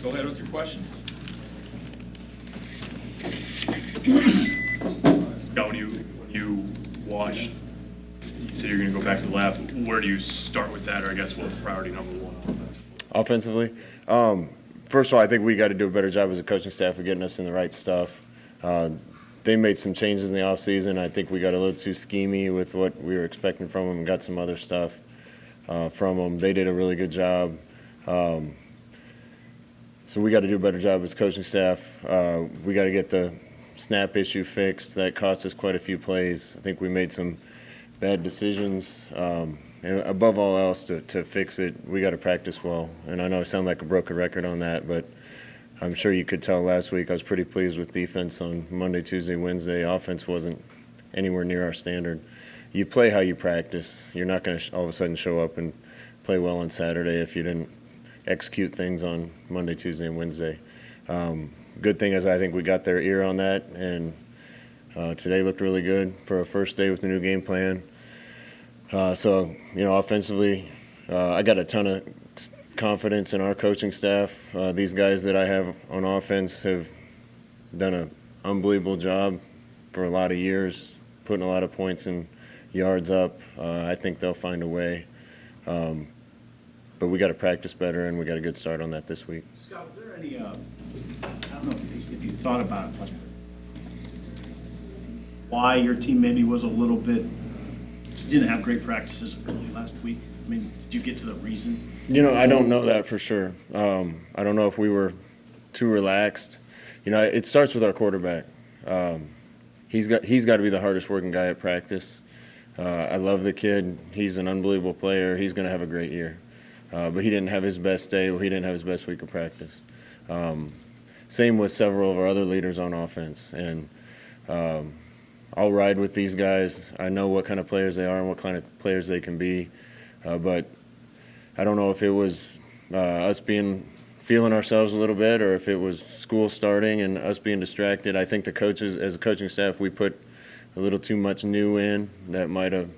Go ahead with your question. Scott, when you watched, you said you're going to go back to the lab. Where do you start with that, or I guess what priority number one Offensively? First of all, I think we got to do a better job as a coaching staff of getting us in the right stuff. They made some changes in the offseason. I think we got a little too schemy with what we were expecting from them and got some other stuff from them. They did a really good job. So we got to do a better job as coaching staff. We got to get the snap issue fixed. That cost us quite a few plays. I think we made some bad decisions. And above all else, to fix it, we got to practice well. And I know I sound like a broken record on that, but I'm sure you could tell last week I was pretty pleased with defense on Monday, Tuesday, Wednesday. Offense wasn't anywhere near our standard. You play how you practice. You're not going to all of a sudden show up and play well on Saturday if you didn't execute things on Monday, Tuesday, and Wednesday. Good thing is I think we got their ear on that, and today looked really good for a first day with the new game plan. So, offensively, I got a ton of confidence in our coaching staff. These guys that I have on offense have done an unbelievable job for a lot of years, putting a lot of points and yards up. I think they'll find a way. But we got to practice better, and we got a good start on that this week. Scott, was there any, I don't know if you thought about it, but why your team maybe was a little bit, didn't have great practices early last week? I mean, did you get to the reason? I don't know that for sure. I don't know if we were too relaxed. It starts with our quarterback. He's got to be the hardest working guy at practice. I love the kid. He's an unbelievable player. He's going to have a great year. But he didn't have his best day, or he didn't have his best week of practice. Same with several of our other leaders on offense. And I'll ride with these guys. I know what kind of players they are and what kind of players they can be. But I don't know if it was us feeling ourselves a little bit, or if it was school starting and us being distracted. I think the coaches, as a coaching staff, we put a little too much new in that might have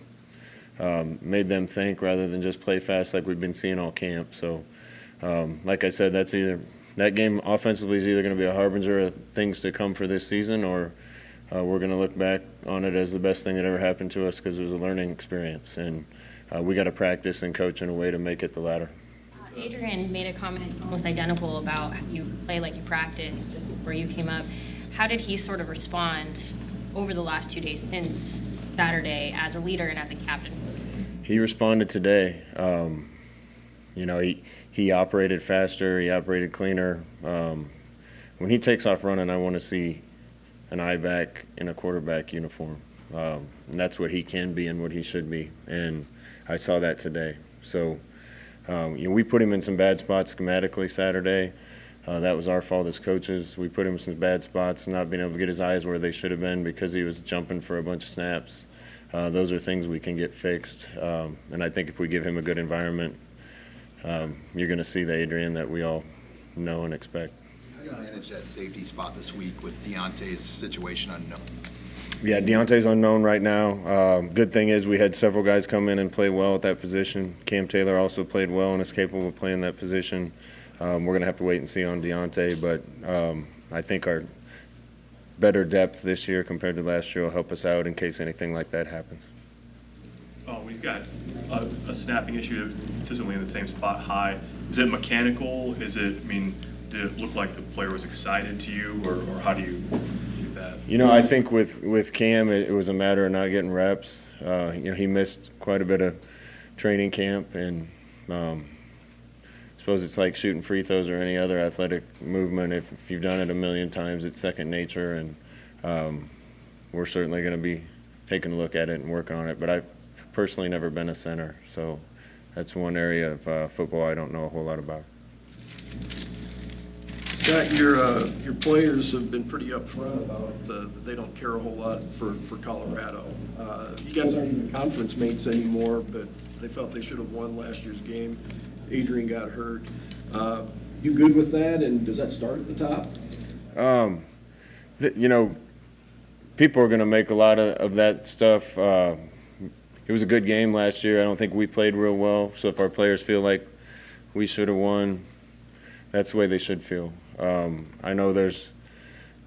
made them think rather than just play fast like we've been seeing all camp. So, like I said, that game offensively is either going to be a harbinger of things to come for this season, or we're going to look back on it as the best thing that ever happened to us because it was a learning experience. And we got to practice and coach in a way to make it the latter. Adrian made a comment almost identical about how you play like you practice just before you came up. How did he sort of respond over the last 2 days since Saturday as a leader and as a captain? He responded today. He operated faster. He operated cleaner. When he takes off running, I want to see an eye back in a quarterback uniform. And that's what he can be and what he should be. And I saw that today. So, we put him in some bad spots schematically Saturday. That was our fault as coaches. We put him in some bad spots, not being able to get his eyes where they should have been because he was jumping for a bunch of snaps. Those are things we can get fixed. And I think if we give him a good environment, you're going to see the Adrian that we all know and expect. How do you manage that safety spot this week with Deontay's situation unknown? Yeah, Deontay's unknown right now. Good thing is we had several guys come in and play well at that position. Cam Taylor also played well and is capable of playing that position. We're going to have to wait and see on Deontay, but I think our better depth this year compared to last year will help us out in case anything like that happens. We've got a snapping issue that's consistently in the same spot high. Is it mechanical? Did it look like the player was excited to you, or how do you do that? I think with Cam, it was a matter of not getting reps. He missed quite a bit of training camp, and I suppose it's like shooting free throws or any other athletic movement. If you've done it a million times, it's second nature, and we're certainly going to be taking a look at it and working on it. But I've personally never been a center, so that's one area of football I don't know a whole lot about. Scott, your players have been pretty upfront about that they don't care a whole lot for Colorado. You guys aren't even conference mates anymore, but they felt they should have won last year's game. Adrian got hurt. You good with that, and does that start at the top? People are going to make a lot of that stuff. It was a good game last year. I don't think we played real well, so if our players feel like we should have won, That's the way they should feel. I know there's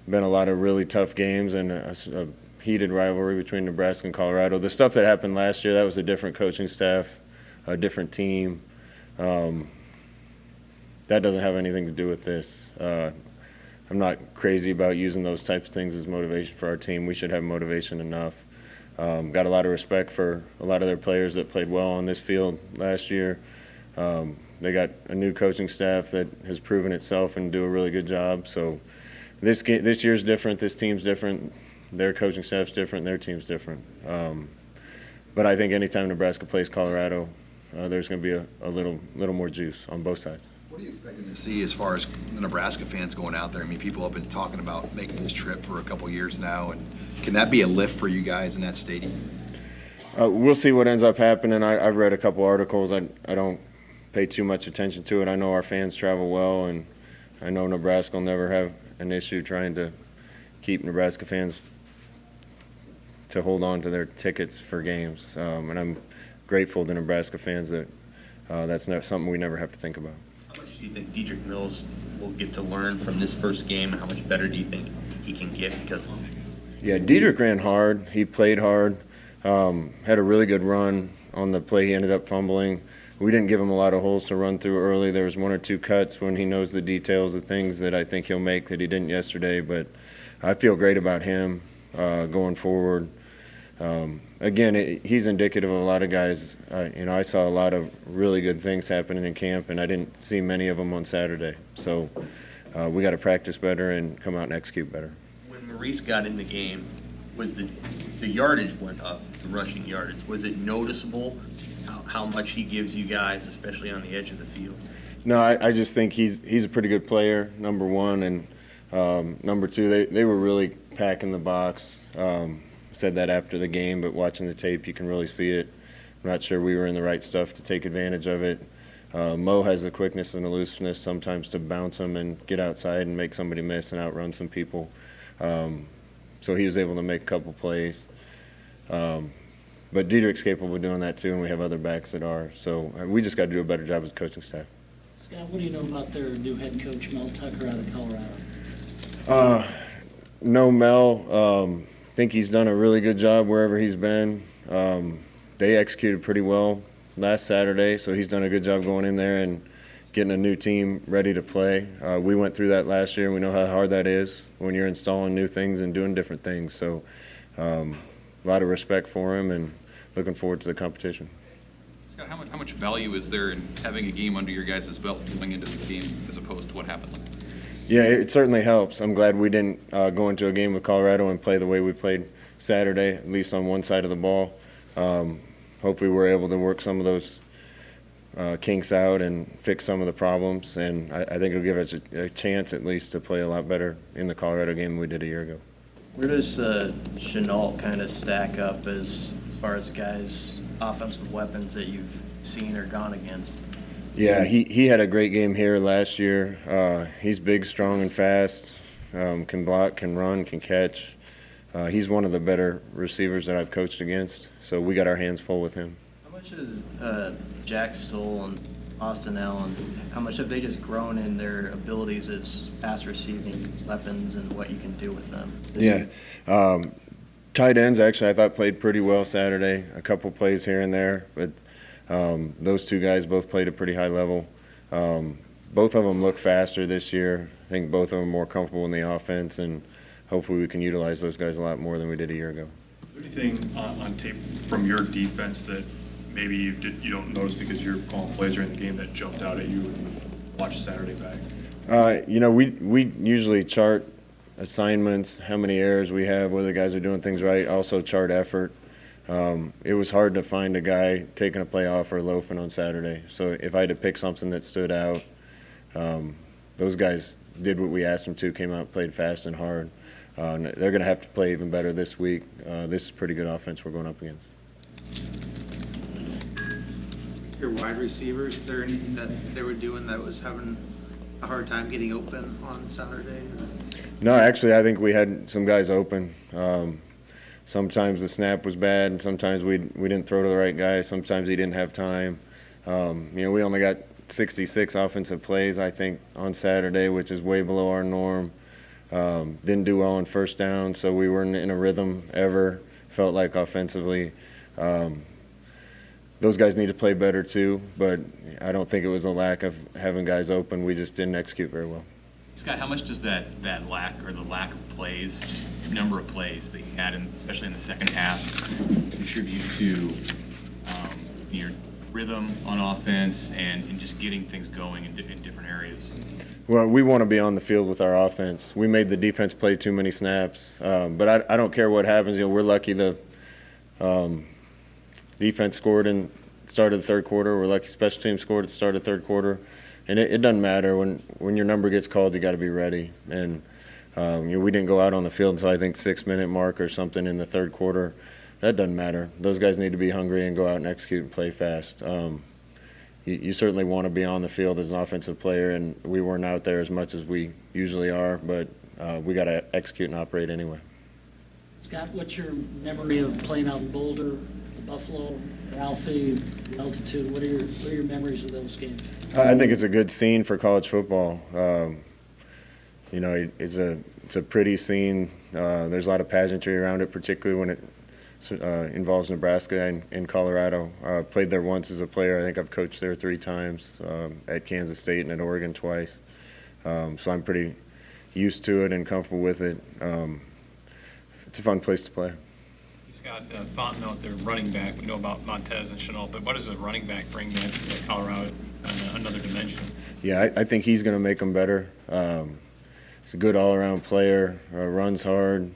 been a lot of really tough games and a heated rivalry between Nebraska and Colorado. The stuff that happened last year, that was a different coaching staff, a different team. That doesn't have anything to do with this. I'm not crazy about using those types of things as motivation for our team. We should have motivation enough. Got a lot of respect for a lot of their players that played well on this field last year. They got a new coaching staff that has proven itself and do a really good job. So this year's different. This team's different. Their coaching staff's different. Their team's different. But I think anytime Nebraska plays Colorado, there's going to be a little more juice on both sides. What are you expecting to see as far as the Nebraska fans going out there? I mean, people have been talking about making this trip for a couple years now, and can that be a lift for you guys in that stadium? We'll see what ends up happening. I've read a couple articles. I don't pay too much attention to it. I know our fans travel well, and I know Nebraska will never have an issue trying to keep Nebraska fans to hold on to their tickets for games. And I'm grateful to Nebraska fans that that's something we never have to think about. How much do you think Dedrick Mills will get to learn from this first game, and how much better do you think he can get because of it? Yeah, Dedrick ran hard. He played hard. Had a really good run on the play. He ended up fumbling. We didn't give him a lot of holes to run through early. There was one or two cuts when he knows the details of things that I think he'll make that he didn't yesterday. But I feel great about him going forward. Again, he's indicative of a lot of guys. I saw a lot of really good things happening in camp, and I didn't see many of them on Saturday. So we got to practice better and come out and execute better. When Maurice got in the game, was the yardage went up, the rushing yardage. Was it noticeable how much he gives you guys, especially on the edge of the field? No, I just think he's a pretty good player, number one, and number two, they were really packing the box. Said that after the game, but watching the tape, you can really see it. I'm not sure we were in the right stuff to take advantage of it. Mo has the quickness and elusiveness sometimes to bounce him and get outside and make somebody miss and outrun some people. So he was able to make a couple plays. But Dedrick's capable of doing that too, and we have other backs that are. So we just got to do a better job as a coaching staff. Scott, what do you know about their new head coach, Mel Tucker, out of Colorado? No, Mel. Think he's done a really good job wherever he's been. They executed pretty well last Saturday, so he's done a good job going in there and getting a new team ready to play. We went through that last year, and we know how hard that is when you're installing new things and doing different things. So a lot of respect for him and looking forward to the competition. Scott, how much value is there in having a game under your guys' belt going into this game as opposed to what happened? Yeah, it certainly helps. I'm glad we didn't go into a game with Colorado and play the way we played Saturday, at least on one side of the ball. Hopefully we're able to work some of those kinks out and fix some of the problems, and I think it'll give us a chance at least to play a lot better in the Colorado game than we did a year ago. Where does Chenault kind of stack up as far as guys, offensive weapons that you've seen or gone against? Yeah, he had a great game here last year. He's big, strong, and fast, can block, can run, can catch. He's one of the better receivers that I've coached against, so we got our hands full with him. How much is Jack Stoll and Austin Allen, how much have they just grown in their abilities as pass receiving weapons and what you can do with them? Yeah. Tight ends, actually, I thought played pretty well Saturday. A couple plays here and there, but those two guys both played at a pretty high level. Both of them look faster this year. I think both of them are more comfortable in the offense, and hopefully we can utilize those guys a lot more than we did a year ago. Is there anything on tape from your defense that maybe you don't notice because you're calling plays during the game that jumped out at you when you watched Saturday back? We usually chart assignments, how many errors we have, whether guys are doing things right, also chart effort. It was hard to find a guy taking a play off or loafing on Saturday. So if I had to pick something that stood out, those guys did what we asked them to, came out, played fast and hard. They're going to have to play even better this week. This is pretty good offense we're going up against. Your wide receivers, is there anything that they were doing that was having a hard time getting open on Saturday? No, actually, I think we had some guys open. Sometimes the snap was bad, and sometimes we didn't throw to the right guy. Sometimes he didn't have time. We only got 66 offensive plays, I think, on Saturday, which is way below our norm. Didn't do well on first down, so we weren't in a rhythm ever, felt like offensively. Those guys need to play better too, but I don't think it was a lack of having guys open. We just didn't execute very well. Scott, how much does that lack or the lack of plays, just number of plays that you had, especially in the second half, contribute to your rhythm on offense and just getting things going in different areas? Well, we want to be on the field with our offense. We made the defense play too many snaps, but I don't care what happens. We're lucky the defense scored in the start of the third quarter. We're lucky special teams scored at the start of the third quarter. And it doesn't matter. When your number gets called, you got to be ready. And we didn't go out on the field until I think 6-minute mark or something in the third quarter. That doesn't matter. Those guys need to be hungry and go out and execute and play fast. You certainly want to be on the field as an offensive player, and we weren't out there as much as we usually are, but we got to execute and operate anyway. Scott, what's your memory of playing out in Boulder, the Buffalo, Alfie, the altitude? What are your memories of those games? I think it's a good scene for college football. It's a pretty scene. There's a lot of pageantry around it, particularly when it involves Nebraska and Colorado. Played there once as a player. I think I've coached there 3 times, at Kansas State and at Oregon twice. So I'm pretty used to it and comfortable with it. It's a fun place to play. Scott, Fontenot, their running back, we know about Montez and Chenault, but what does a running back bring to Colorado on another dimension? Yeah, I think he's going to make them better. He's a good all-around player, runs hard.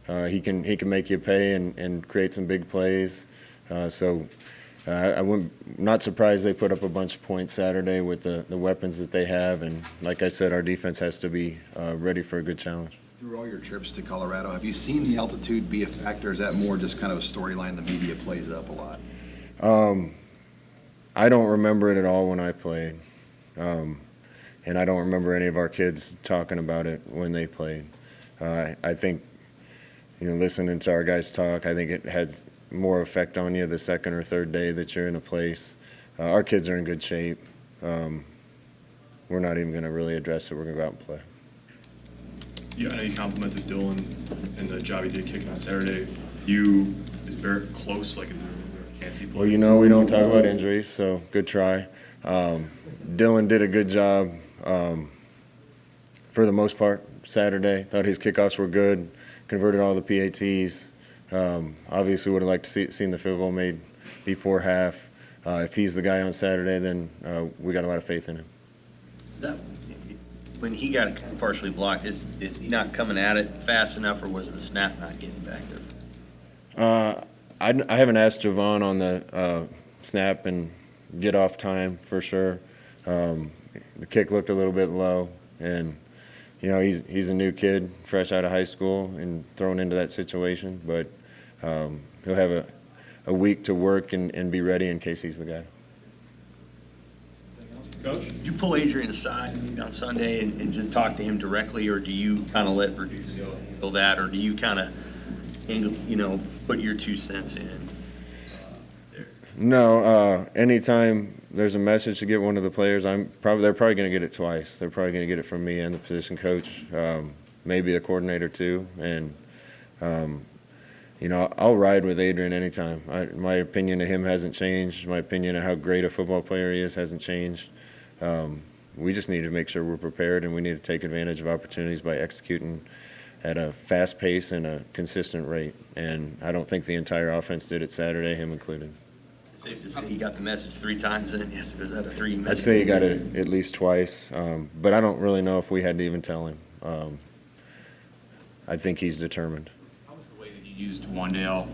He can make you pay and create some big plays. I'm not surprised they put up a bunch of points Saturday with the weapons that they have. And like I said, our defense has to be ready for a good challenge. Through all your trips to Colorado, have you seen the altitude be a factor? Or is that more just kind of a storyline the media plays up a lot? I don't remember it at all when I played. And I don't remember any of our kids talking about it when they played. I think, listening to our guys talk, I think it has more effect on you the second or third day that you're in a place. Our kids are in good shape. We're not even going to really address it. We're going to go out and play. Yeah, I know you complimented Dylan and the job he did kicking on Saturday. Is Barrett close? Like, is there a chance he plays? Well, we don't talk about injuries, so good try. Dylan did a good job for the most part Saturday. Thought his kickoffs were good, converted all the PATs. Obviously would have liked to seen the field goal made before half. If he's the guy on Saturday, then we got a lot of faith in him. When he got it partially blocked, is he not coming at it fast enough, or was the snap not getting back there? I haven't asked Javon on the snap and get off time for sure. The kick looked a little bit low, and he's a new kid, fresh out of high school, and thrown into that situation. But he'll have a week to work and be ready in case he's the guy. Coach? Did you pull Adrian aside on Sunday and just talk to him directly, or do you kind of let Verduzco handle that, or do you kind of, put your 2 cents in? No, anytime there's a message to get one of the players, they're probably going to get it twice. They're probably going to get it from me and the position coach, maybe a coordinator too. And, I'll ride with Adrian anytime. My opinion of him hasn't changed. My opinion of how great a football player he is hasn't changed. We just need to make sure we're prepared, and we need to take advantage of opportunities by executing at a fast pace and a consistent rate. And I don't think the entire offense did it Saturday, him included. Safe to say you got the message 3 times, and yes, was that a 3 message? I'd say he got it at least twice, but I don't really know if we had to even tell him. I think he's determined. How was the way that you used Wandale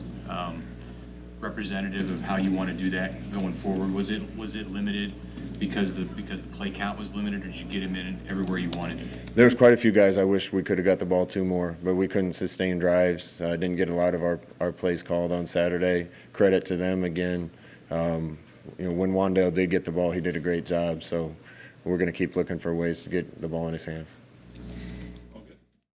representative of how you want to do that going forward? Was it limited because the play count was limited, or did you get him in everywhere you wanted? There was quite a few guys I wish we could have got the ball to more, but we couldn't sustain drives. Didn't get a lot of our plays called on Saturday. Credit to them again. When Wandale did get the ball, he did a great job. So we're going to keep looking for ways to get the ball in his hands.